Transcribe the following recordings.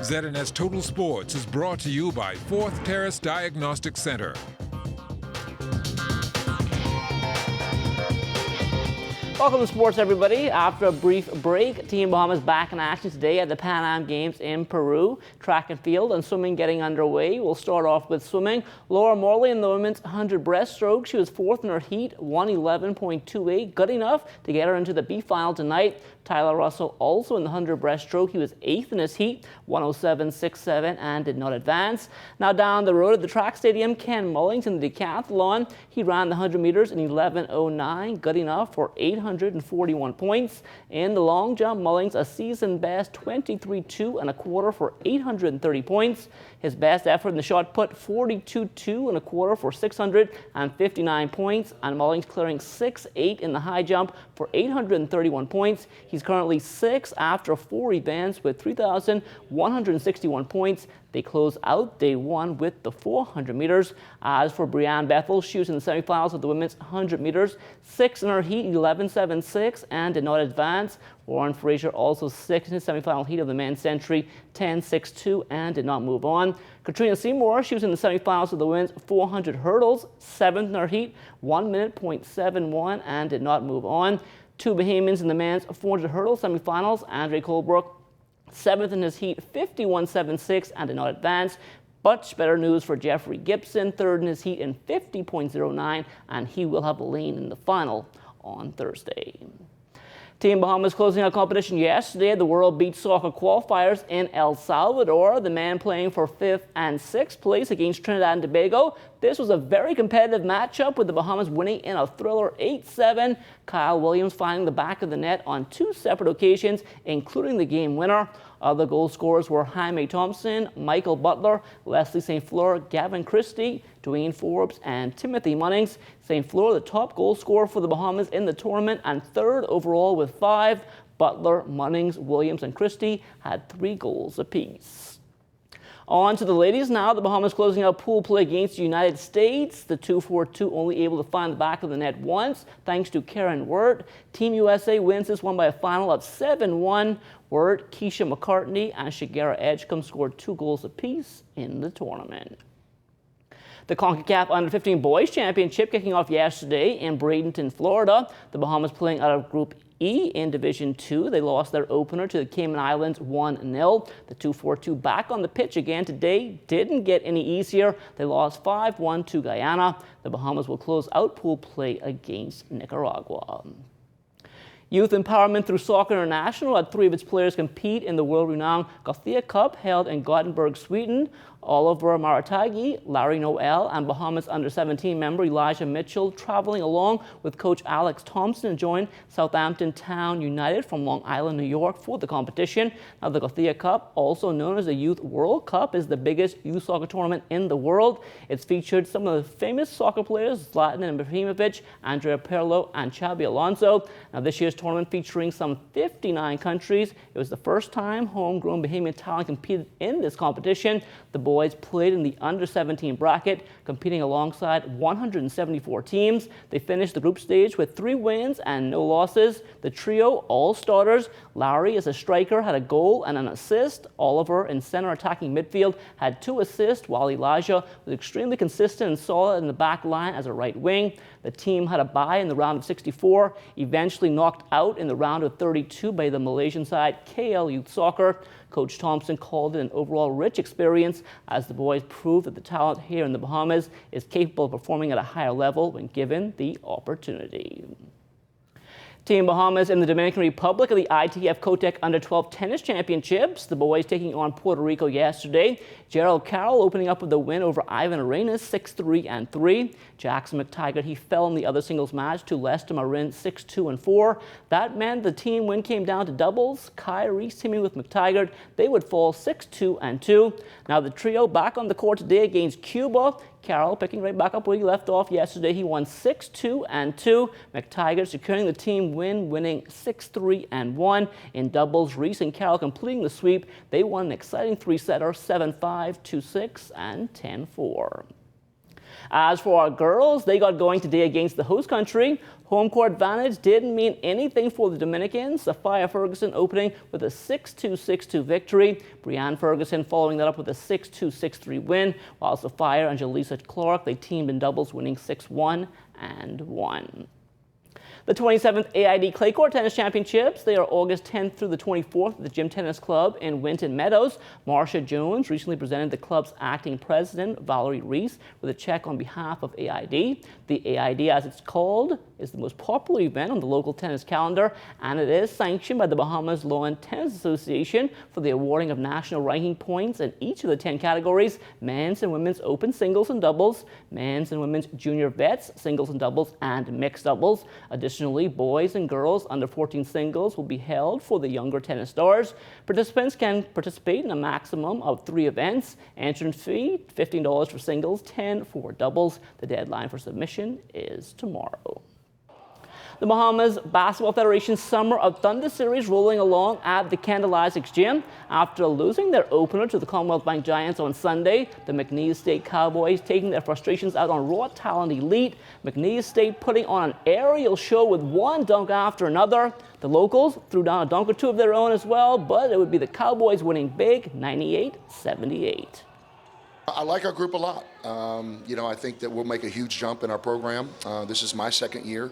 ZNS Total Sports is brought to you by 4th Terrace Diagnostic Center. Welcome to sports, everybody. After a brief break, Team Bahamas back in action today at the Pan Am Games in Peru. Track and field and swimming getting underway. We'll start off with swimming. Laura Morley in the women's 100 breaststroke. She was fourth in her heat, 1:11.28, good enough to get her into the B final tonight. Tyler Russell also in the 100 breaststroke. He was eighth in his heat, 1:07.67, and did not advance. Now down the road at the track stadium, Ken Mullings in the decathlon. He ran the 100 meters in 11:09, good enough for 841 points. In the long jump, Mullings a season best 23.2 for 830 points. His best effort in the shot put 42.2 for 659 points, and Mullings clearing 6.8 in the high jump for 831 points. He's currently sixth after 4 events with 3,161 points. They close out day one with the 400 meters. As for Brianne Bethel, she was in the semifinals of the women's 100 meters, sixth in her heat, 11.76, and did not advance. Warren Fraser also sixth in his semifinal heat of the men's century, 10.62, and did not move on. Katrina Seymour, she was in the semifinals of the women's 400 hurdles, seventh in her heat, 1:71, and did not move on. Two Bahamians in the men's 400 hurdles semifinals, Andre Colebrook, seventh in his heat, 51.76, and did not advance. Much better news for Jeffrey Gibson, third in his heat in 50.09, and he will have a lane in the final on Thursday. Team Bahamas closing out competition yesterday. The World Beach Soccer qualifiers in El Salvador. The men playing for 5th and 6th place against Trinidad and Tobago. This was a very competitive matchup with the Bahamas winning in a thriller 8-7. Kyle Williams finding the back of the net on 2 separate occasions, including the game winner. Other goal scorers were Jaime Thompson, Michael Butler, Leslie St. Fleur, Gavin Christie, Dwayne Forbes, and Timothy Munnings. St. Fleur, the top goal scorer for the Bahamas in the tournament, and third overall with 5. Butler, Munnings, Williams, and Christie had 3 goals apiece. On to the ladies now. The Bahamas closing out pool play against the United States. The 2-4-2 only able to find the back of the net once, thanks to Karen Wirt. Team USA wins this one by a final of 7-1. Wirt, Keisha McCartney, and Shigera Edgecombe scored 2 goals apiece in the tournament. The CONCACAF Under-15 Boys Championship kicking off yesterday in Bradenton, Florida. The Bahamas playing out of Group E in Division 2. They lost their opener to the Cayman Islands 1-0. The 2-4-2 back on the pitch again today didn't get any easier. They lost 5-1 to Guyana. The Bahamas will close out pool play against Nicaragua. Youth Empowerment through Soccer International had 3 of its players compete in the world-renowned Gothia Cup held in Gothenburg, Sweden. Oliver Maratagi, Larry Noel, and Bahamas Under-17 member Elijah Mitchell traveling along with coach Alex Thompson joined Southampton Town United from Long Island, New York for the competition. Now the Gothia Cup, also known as the Youth World Cup, is the biggest youth soccer tournament in the world. It's featured some of the famous soccer players, Zlatan Ibrahimovic, Andrea Pirlo, and Xabi Alonso. Now this year's tournament featuring some 59 countries. It was the first time homegrown Bahamian talent competed in this competition. The boys played in the under-17 bracket, competing alongside 174 teams. They finished the group stage with 3 wins and no losses. The trio, all starters. Larry, as a striker, had a goal and an assist. Oliver, in center attacking midfield, had 2 assists, while Elijah was extremely consistent and solid in the back line as a right wing. The team had a bye in the round of 64, eventually knocked out in the round of 32 by the Malaysian side KL Youth Soccer. Coach Thompson called it an overall rich experience as the boys proved that the talent here in the Bahamas is capable of performing at a higher level when given the opportunity. Team Bahamas in the Dominican Republic of the ITF COTECC Under-12 Tennis Championships. The boys taking on Puerto Rico yesterday. Gerald Carroll opening up with a win over Ivan Arenas, 6-3-3. Jackson McTaggart, he fell in the other singles match to Lester Marin, 6-2-4. That meant the team win came down to doubles. Kai Reese teaming with McTaggart. They would fall 6-2-2. Now the trio back on the court today against Cuba. Carroll picking right back up where he left off yesterday. He won 6-2-2. McTaggart securing the team win, winning 6-3-1. In doubles, Reese and Carroll completing the sweep. They won an exciting 3-setter, 7-5, 2-6, and 10-4. As for our girls, they got going today against the host country. Home court advantage didn't mean anything for the Dominicans. Sophia Ferguson opening with a 6-2, 6-2 victory. Brianne Ferguson following that up with a 6-2, 6-3 win, while Sophia and Jaleesa Clark, they teamed in doubles, winning 6-1 and 1. The 27th A.I.D. Clay Court Tennis Championships, they are August 10th through the 24th at the Gym Tennis Club in Winton Meadows. Marcia Jones recently presented the club's acting president, Valerie Reese, with a check on behalf of A.I.D. The A.I.D, as it's called, is the most popular event on the local tennis calendar, and it is sanctioned by the Bahamas Lawn Tennis Association for the awarding of national ranking points in each of the 10 categories: men's and women's open singles and doubles, men's and women's junior vets, singles and doubles, and mixed doubles. Additionally, boys and girls under 14 singles will be held for the younger tennis stars. Participants can participate in a maximum of 3 events. Entrance fee, $15 for singles, $10 for doubles. The deadline for submission is tomorrow. The Bahamas Basketball Federation's Summer of Thunder Series rolling along at the Kendall Isaacs Gym. After losing their opener to the Commonwealth Bank Giants on Sunday, the McNeese State Cowboys taking their frustrations out on raw talent elite. McNeese State putting on an aerial show with one dunk after another. The locals threw down a dunk or two of their own as well, but it would be the Cowboys winning big, 98-78. I like our group a lot. I think that we'll make a huge jump in our program. This is my second year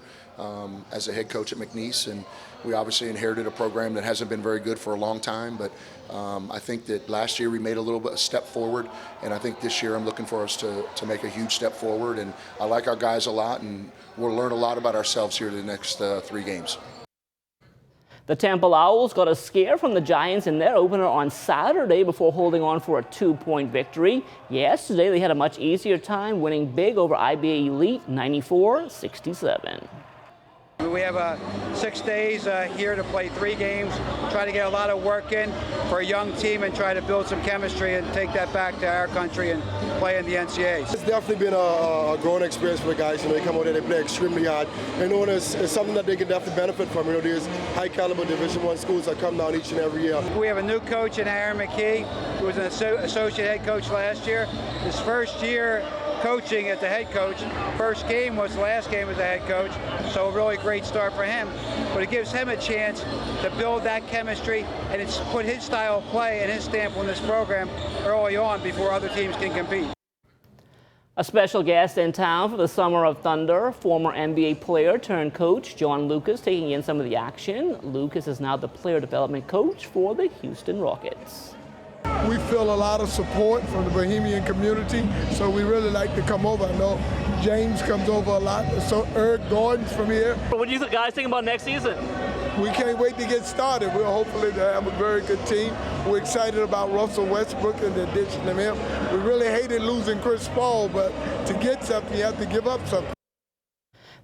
as a head coach at McNeese, and we obviously inherited a program that hasn't been very good for a long time, but I think that last year we made a little bit of a step forward, and I think this year I'm looking for us to make a huge step forward, and I like our guys a lot, and we'll learn a lot about ourselves here in the next 3 games. The Temple Owls got a scare from the Giants in their opener on Saturday before holding on for a 2-point victory. Yesterday, they had a much easier time winning big over IBA Elite, 94-67. We have 6 days here to play 3 games, try to get a lot of work in for a young team and try to build some chemistry and take that back to our country and play in the NCAAs. It's definitely been a growing experience for the guys. They come out there, they play extremely hard. And it's something that they can definitely benefit from. There's high caliber Division I schools that come down each and every year. We have a new coach in Aaron McKee, who was an associate head coach last year. His first year coaching as the head coach. First game was the last game as the head coach, so a really great start for him. But it gives him a chance to build that chemistry and it's put his style of play and his stamp on this program early on before other teams can compete. A special guest in town for the Summer of Thunder, former NBA player turned coach John Lucas taking in some of the action. Lucas is now the player development coach for the Houston Rockets. We feel a lot of support from the Bahamian community, so we really like to come over. I know James comes over a lot, so Eric Gordon's from here. What do you guys think about next season? We can't wait to get started. We're hopefully to have a very good team. We're excited about Russell Westbrook and the addition of him. We really hated losing Chris Paul, but to get something, you have to give up something.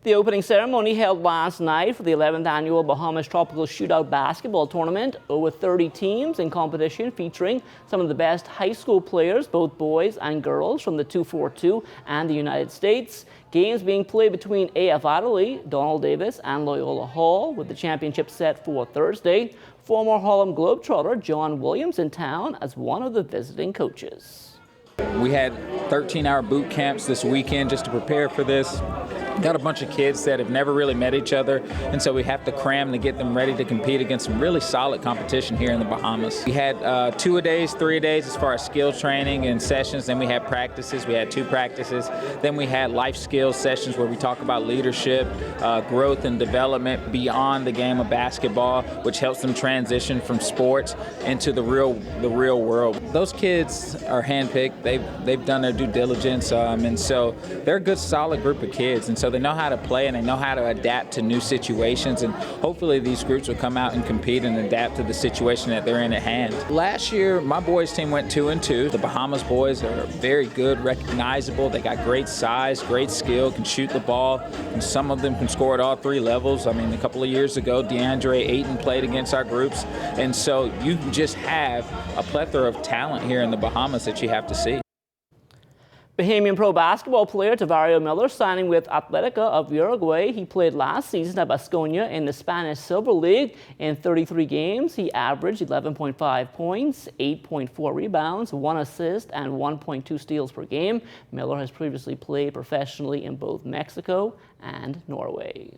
The opening ceremony held last night for the 11th annual Bahamas Tropical Shootout basketball tournament. Over 30 teams in competition featuring some of the best high school players, both boys and girls, from the 242 and the United States. Games being played between A.F. Adderley, Donald Davis, and Loyola Hall, with the championship set for Thursday. Former Harlem Globetrotter John Williams in town as one of the visiting coaches. We had 13-hour boot camps this weekend just to prepare for this. Got a bunch of kids that have never really met each other, and so we have to cram to get them ready to compete against some really solid competition here in the Bahamas. We had 2-a-days, 3-a-days as far as skill training and sessions. Then we had practices. We had 2 practices. Then we had life skills sessions where we talk about leadership, growth and development beyond the game of basketball, which helps them transition from sports into the real world. Those kids are handpicked. They've done their due diligence, and so they're a good, solid group of kids. And so they know how to play and they know how to adapt to new situations, and hopefully these groups will come out and compete and adapt to the situation that they're in at hand. Last year, my boys team went 2-2. The Bahamas boys are very good, recognizable. They got great size, great skill, can shoot the ball, and some of them can score at all 3 levels. I mean, a couple of years ago, DeAndre Ayton played against our groups, and so you just have a plethora of talent here in the Bahamas that you have to see. Bahamian pro basketball player Tavario Miller signing with Atletica of Uruguay. He played last season at Baskonia in the Spanish Silver League. In 33 games, he averaged 11.5 points, 8.4 rebounds, 1 assist, and 1.2 steals per game. Miller has previously played professionally in both Mexico and Norway.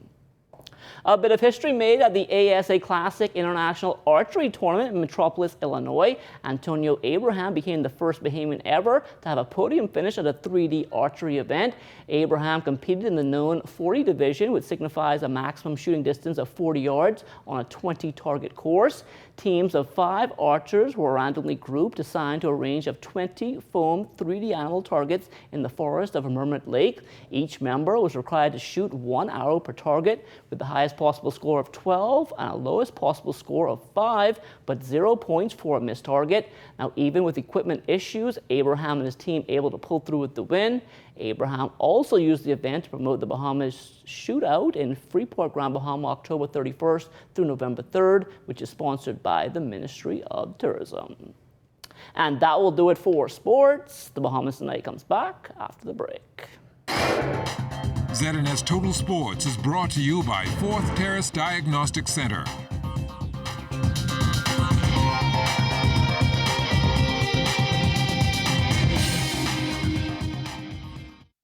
A bit of history made at the ASA Classic International Archery Tournament in Metropolis, Illinois. Antonio Abraham became the first Bahamian ever to have a podium finish at a 3D archery event. Abraham competed in the known 40 division, which signifies a maximum shooting distance of 40 yards on a 20-target course. Teams of 5 archers were randomly grouped, assigned to a range of 20 foam 3D animal targets in the forest of Mermaid Lake. Each member was required to shoot 1 arrow per target, with the highest possible score of 12 and a lowest possible score of 5, but 0 points for a missed target. Now, even with equipment issues, Abraham and his team able to pull through with the win. Abraham also used the event to promote the Bahamas Shootout in Freeport, Grand Bahama, October 31st through November 3rd, which is sponsored by the Ministry of Tourism. And that will do it for sports. The Bahamas Tonight comes back after the break. ZNS Total Sports is brought to you by 4th Terrace Diagnostic Center.